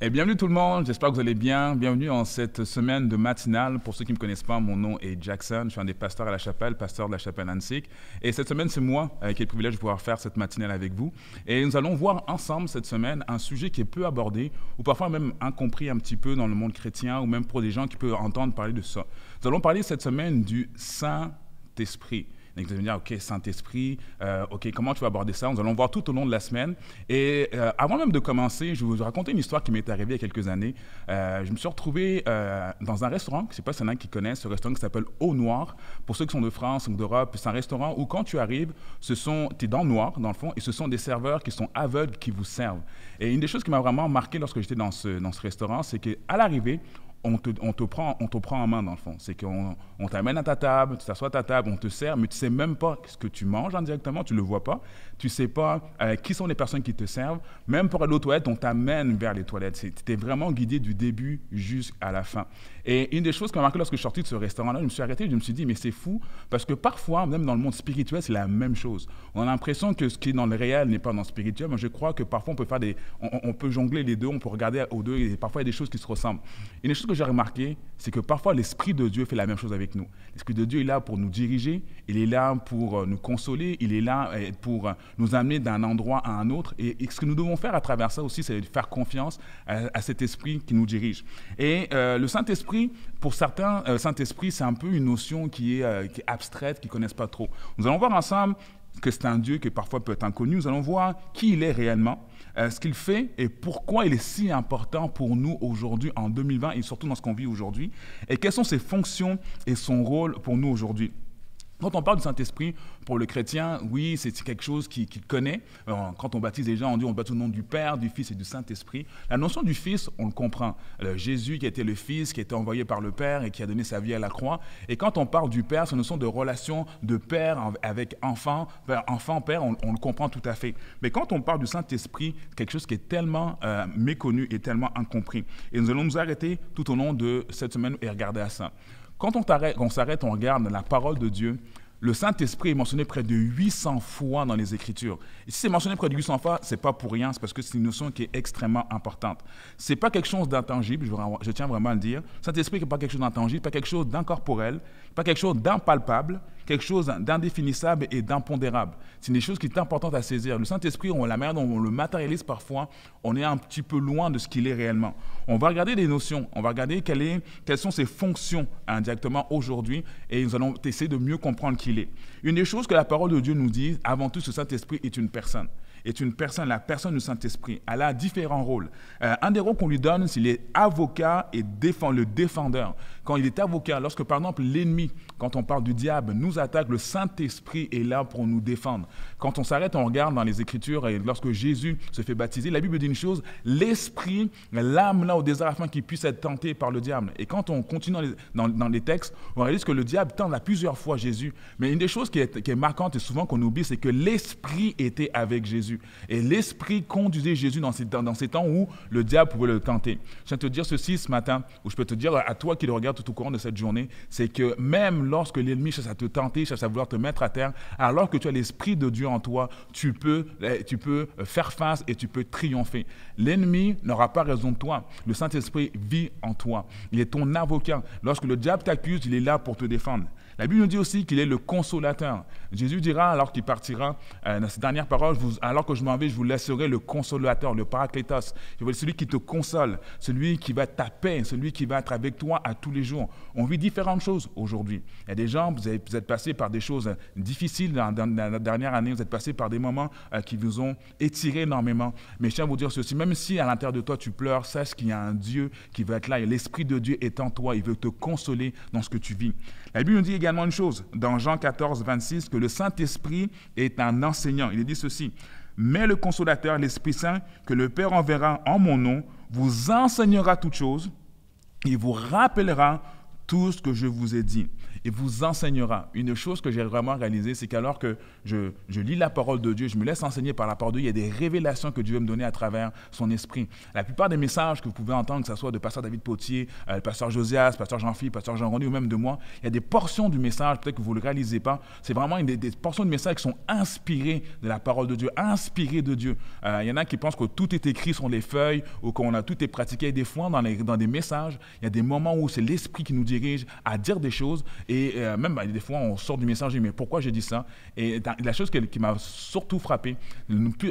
Et bienvenue tout le monde, j'espère que vous allez bien. Bienvenue en cette semaine de matinale. Pour ceux qui ne me connaissent pas, mon nom est Jackson, je suis un des pasteurs à la chapelle, pasteur de la chapelle Annecy. Et cette semaine, c'est moi qui ai le privilège de pouvoir faire cette matinale avec vous. Et nous allons voir ensemble cette semaine un sujet qui est peu abordé, ou parfois même incompris un petit peu dans le monde chrétien, ou même pour des gens qui peuvent entendre parler de ça. Nous allons parler cette semaine du Saint-Esprit. Donc, vous allez me dire, OK, Saint-Esprit, OK, comment tu vas aborder ça? Nous allons voir tout au long de la semaine. Et avant même de commencer, je vais vous raconter une histoire qui m'est arrivée il y a quelques années. Je me suis retrouvé dans un restaurant, je ne sais pas s'il y en a qui connaissent, ce restaurant qui s'appelle Au Noir. Pour ceux qui sont de France ou d'Europe, c'est un restaurant où quand tu arrives, tu es dans le noir, dans le fond, et ce sont des serveurs qui sont aveugles qui vous servent. Et une des choses qui m'a vraiment marqué lorsque j'étais dans ce restaurant, c'est qu'à l'arrivée, on te prend en main dans le fond. C'est qu'on t'amène à ta table, tu t'assois à ta table, on te sert, mais tu ne sais même pas ce que tu manges indirectement, tu ne le vois pas. Tu ne sais pas qui sont les personnes qui te servent. Même pour aller aux toilettes, on t'amène vers les toilettes. Tu es vraiment guidé du début jusqu'à la fin. Et une des choses qui m'a marqué lorsque je suis sorti de ce restaurant-là, je me suis arrêté et je me suis dit, mais c'est fou, parce que parfois, même dans le monde spirituel, c'est la même chose. On a l'impression que ce qui est dans le réel n'est pas dans le spirituel, mais je crois que parfois on peut on peut jongler les deux, on peut regarder aux deux, et parfois il y a des choses qui se ressemblent. Une des choses que j'ai remarqué, c'est que parfois l'Esprit de Dieu fait la même chose avec nous. L'Esprit de Dieu est là pour nous diriger, il est là pour nous consoler, il est là pour nous amener d'un endroit à un autre. Et ce que nous devons faire à travers ça aussi, c'est faire confiance à cet Esprit qui nous dirige. Et le Saint-Esprit, pour certains, Saint-Esprit, c'est un peu une notion qui est abstraite, qui ne connaissent pas trop. Nous allons voir ensemble que c'est un Dieu qui parfois peut être inconnu. Nous allons voir qui il est réellement, ce qu'il fait et pourquoi il est si important pour nous aujourd'hui en 2020 et surtout dans ce qu'on vit aujourd'hui et quelles sont ses fonctions et son rôle pour nous aujourd'hui. Quand on parle du Saint-Esprit, pour le chrétien, oui, c'est quelque chose qu'il connaît. Quand on baptise les gens, on dit on baptise au nom du Père, du Fils et du Saint-Esprit. La notion du Fils, on le comprend. Jésus qui était le Fils, qui a été envoyé par le Père et qui a donné sa vie à la croix. Et quand on parle du Père, c'est une notion de relation de Père avec enfant, Père, on le comprend tout à fait. Mais quand on parle du Saint-Esprit, quelque chose qui est tellement méconnu et tellement incompris. Et nous allons nous arrêter tout au long de cette semaine et regarder à ça. Quand on s'arrête, on regarde la parole de Dieu, le Saint-Esprit est mentionné près de 800 fois dans les Écritures. Et si c'est mentionné près de 800 fois, ce n'est pas pour rien, c'est parce que c'est une notion qui est extrêmement importante. Ce n'est pas quelque chose d'intangible, je tiens vraiment à le dire. Le Saint-Esprit n'est pas quelque chose d'intangible, pas quelque chose d'incorporel, pas quelque chose d'impalpable, quelque chose d'indéfinissable et d'impondérable. C'est une des choses qui est importante à saisir. Le Saint-Esprit, la manière dont on le matérialise parfois, on est un petit peu loin de ce qu'il est réellement. On va regarder des notions, on va regarder quelles sont ses fonctions indirectement aujourd'hui et nous allons essayer de mieux comprendre qui il est. Une des choses que la parole de Dieu nous dit, avant tout, ce Saint-Esprit est une personne. La personne du Saint-Esprit. Elle a différents rôles. Un des rôles qu'on lui donne, c'est qu'il est avocat et le défendeur. Quand il est avocat, lorsque par exemple l'ennemi, quand on parle du diable, nous attaque, le Saint-Esprit est là pour nous défendre. Quand on s'arrête, on regarde dans les Écritures et lorsque Jésus se fait baptiser, la Bible dit une chose, l'Esprit, l'âme là au désert afin qu'il puisse être tenté par le diable. Et quand on continue dans les textes, on réalise que le diable tente à plusieurs fois Jésus. Mais une des choses qui est marquante et souvent qu'on oublie, c'est que l'Esprit était avec Jésus. Et l'Esprit conduisait Jésus dans ces temps où le diable pouvait le tenter. Je viens te dire ceci ce matin, ou je peux te dire à toi qui le regarde tout au courant de cette journée, c'est que même lorsque l'ennemi cherche à te tenter, cherche à vouloir te mettre à terre, alors que tu as l'Esprit de Dieu en toi, tu peux faire face et tu peux triompher. L'ennemi n'aura pas raison de toi. Le Saint-Esprit vit en toi. Il est ton avocat. Lorsque le diable t'accuse, il est là pour te défendre. La Bible nous dit aussi qu'il est le consolateur. Jésus dira, alors qu'il partira, dans ses dernières paroles, alors que je m'en vais, je vous laisserai le consolateur, le parakletos. Celui qui te console, celui qui va être ta paix, celui qui va être avec toi à tous les jours. On vit différentes choses aujourd'hui. Il y a des gens, vous êtes passés par des choses difficiles dans la dernière année, vous êtes passés par des moments qui vous ont étiré énormément. Mais je tiens à vous dire ceci, même si à l'intérieur de toi tu pleures, sache qu'il y a un Dieu qui va être là et l'Esprit de Dieu est en toi, il veut te consoler dans ce que tu vis. La Bible nous dit également une chose, dans Jean 14, 26, que le Saint-Esprit est un enseignant. Il dit ceci, « Mais le Consolateur, l'Esprit Saint, que le Père enverra en mon nom, vous enseignera toutes choses, il vous rappellera tout ce que je vous ai dit. » et vous enseignera. Une chose que j'ai vraiment réalisée, c'est qu'alors que je lis la parole de Dieu, je me laisse enseigner par la parole de Dieu, il y a des révélations que Dieu veut me donner à travers son esprit. La plupart des messages que vous pouvez entendre, que ce soit de pasteur David Potier, le pasteur Josias, pasteur Jean-Philippe, pasteur Jean-René ou même de moi, il y a des portions du message, peut-être que vous ne le réalisez pas, c'est vraiment des portions du message qui sont inspirées de la parole de Dieu, inspirées de Dieu. Il y en a qui pensent que tout est écrit sur les feuilles ou tout est pratiqué. Et des fois, dans des messages, il y a des moments où c'est l'esprit qui nous dirige à dire des choses et même des fois, on sort du message et mais pourquoi j'ai dit ça? Et la chose qui m'a surtout frappé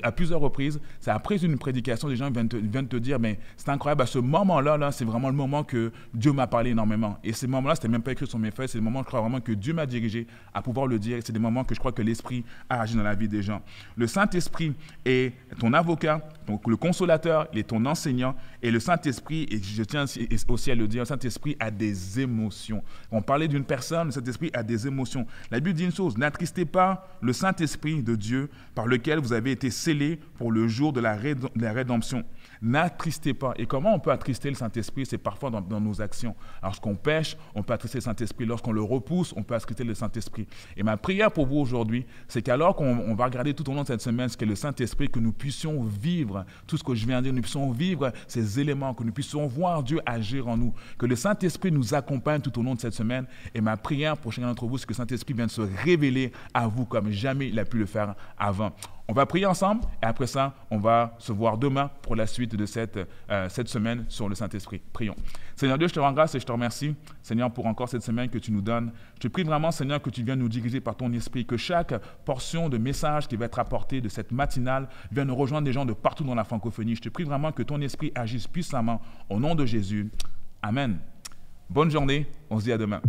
à plusieurs reprises, c'est après une prédication, des gens viennent te dire, mais c'est incroyable, à ce moment-là, c'est vraiment le moment que Dieu m'a parlé énormément. Et ces moments-là, c'était même pas écrit sur mes feuilles, c'est des moments, je crois vraiment, que Dieu m'a dirigé à pouvoir le dire. Et c'est des moments que je crois que l'Esprit a agi dans la vie des gens. Le Saint-Esprit est ton avocat, donc le consolateur, il est ton enseignant. Et le Saint-Esprit, et je tiens aussi à le dire, le Saint-Esprit a des émotions. On parlait d'une personne, le Saint-Esprit a des émotions. La Bible dit une chose, n'attristez pas le Saint-Esprit de Dieu par lequel vous avez été scellés pour le jour de la rédemption. N'attristez pas. Et comment on peut attrister le Saint-Esprit? C'est parfois dans nos actions. Lorsqu'on pêche, on peut attrister le Saint-Esprit. Lorsqu'on le repousse, on peut attrister le Saint-Esprit. Et ma prière pour vous aujourd'hui, c'est qu'alors qu'on va regarder tout au long de cette semaine ce qu'est le Saint-Esprit, que nous puissions vivre tout ce que je viens de dire, nous puissions vivre ces éléments, que nous puissions voir Dieu agir en nous, que le Saint-Esprit nous accompagne tout au long de cette semaine. Et ma prière pour chacun d'entre vous, c'est que le Saint-Esprit vienne se révéler à vous comme jamais il a pu le faire avant. On va prier ensemble et après ça, on va se voir demain pour la suite de cette semaine sur le Saint-Esprit. Prions. Seigneur Dieu, je te rends grâce et je te remercie, Seigneur, pour encore cette semaine que tu nous donnes. Je te prie vraiment, Seigneur, que tu viennes nous diriger par ton esprit, que chaque portion de message qui va être apportée de cette matinale vienne nous rejoindre des gens de partout dans la francophonie. Je te prie vraiment que ton esprit agisse puissamment au nom de Jésus. Amen. Bonne journée, on se dit à demain.